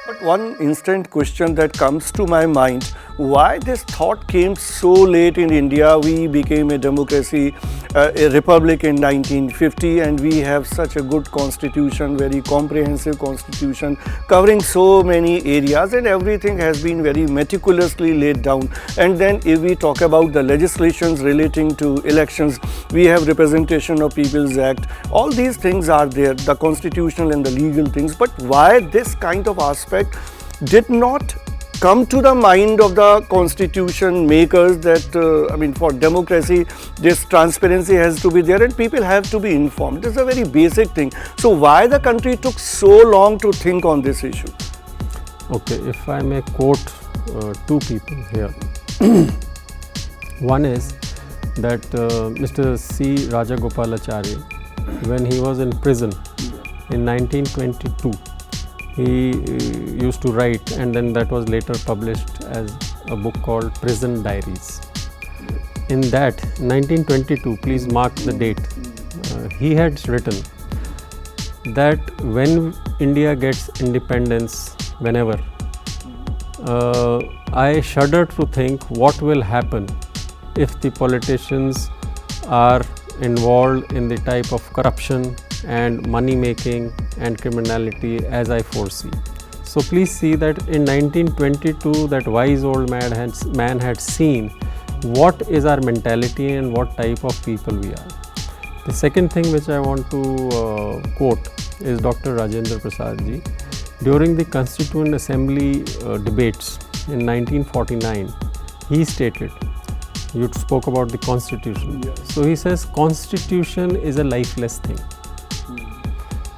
But one instant question that comes to my mind, why this thought came so late in India? We became a democracy, a republic in 1950, and we have such a good constitution, very comprehensive constitution covering so many areas, and everything has been very meticulously laid down. And then if we talk about the legislations relating to elections, we have Representation of People's Act. All these things are there, the constitutional and the legal things. But why this kind of aspect did not come to the mind of the constitution makers that for democracy this transparency has to be there and people have to be informed. This is a very basic thing. So why the country took so long to think on this issue? Okay, if I may quote two people here. One is that Mr. C. Rajagopalachari, when he was in prison in 1922, he used to write, and then that was later published as a book called Prison Diaries. In that 1922, please mark the date, he had written that when India gets independence, whenever, I shudder to think what will happen if the politicians are involved in the type of corruption and money making and criminality as I foresee. So please see that in 1922 that wise old man had seen what is our mentality and what type of people we are. The second thing which I want to quote is Dr. Rajendra Prasad ji. During the Constituent Assembly debates in 1949, he stated, you spoke about the Constitution. Yes. So he says, Constitution is a lifeless thing.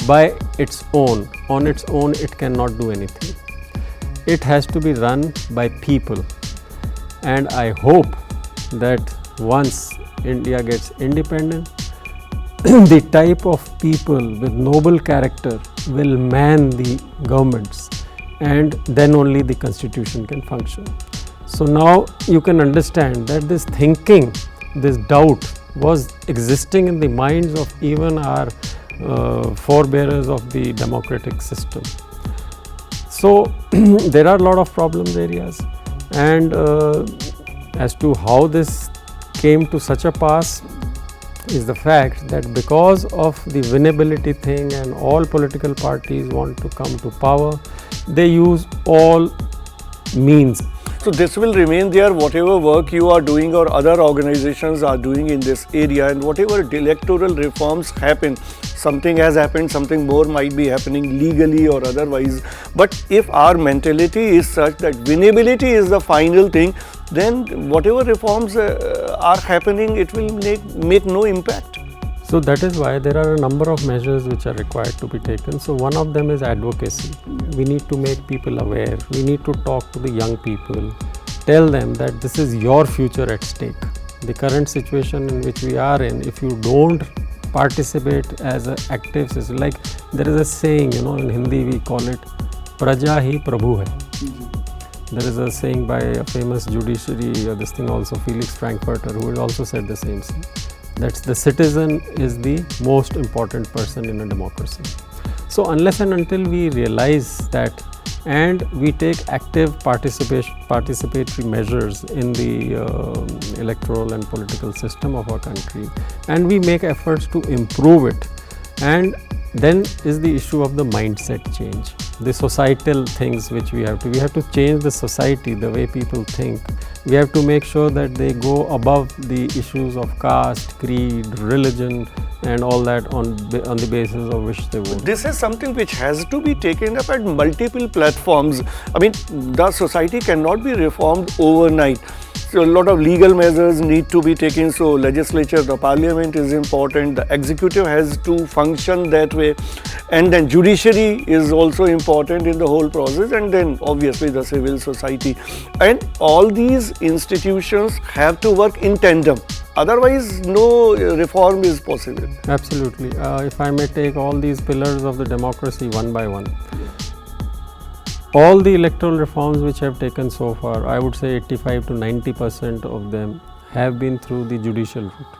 By its own, on its own, it cannot do anything. It has to be run by people. And I hope that once India gets independent, the type of people with noble character will man the governments, and then only the Constitution can function. So now you can understand that this thinking, this doubt was existing in the minds of even our forebearers of the democratic system. So there are a lot of problems areas, and as to how this came to such a pass is the fact that because of the winnability thing and all political parties want to come to power, they use all means. So this will remain there, whatever work you are doing or other organizations are doing in this area, and whatever electoral reforms happen, something has happened, something more might be happening legally or otherwise. But if our mentality is such that winnability is the final thing, then whatever reforms are happening, it will make no impact. So that is why there are a number of measures which are required to be taken. So one of them is advocacy. We need to make people aware. We need to talk to the young people, tell them that this is your future at stake. The current situation in which we are in, if you don't participate as an active citizen, like there is a saying, in Hindi we call it, Praja hi Prabhu hai. There is a saying by a famous judiciary, this thing also, Felix Frankfurter, who also said the same thing. That the citizen is the most important person in a democracy. So unless and until we realize that and we take active participatory measures in the electoral and political system of our country, and we make efforts to improve it, and then is the issue of the mindset change, the societal things which we have to change the society, the way people think. We have to make sure that they go above the issues of caste, creed, religion and all that on the basis of which they vote. This is something which has to be taken up at multiple platforms. The society cannot be reformed overnight. So a lot of legal measures need to be taken. So legislature, the parliament is important. The executive has to function that way. And then judiciary is also important in the whole process. And then obviously the civil society. And all these institutions have to work in tandem. Otherwise, no reform is possible. Absolutely. If I may take all these pillars of the democracy one by one. All the electoral reforms which have taken so far, I would say 85 to 90% of them have been through the judicial route.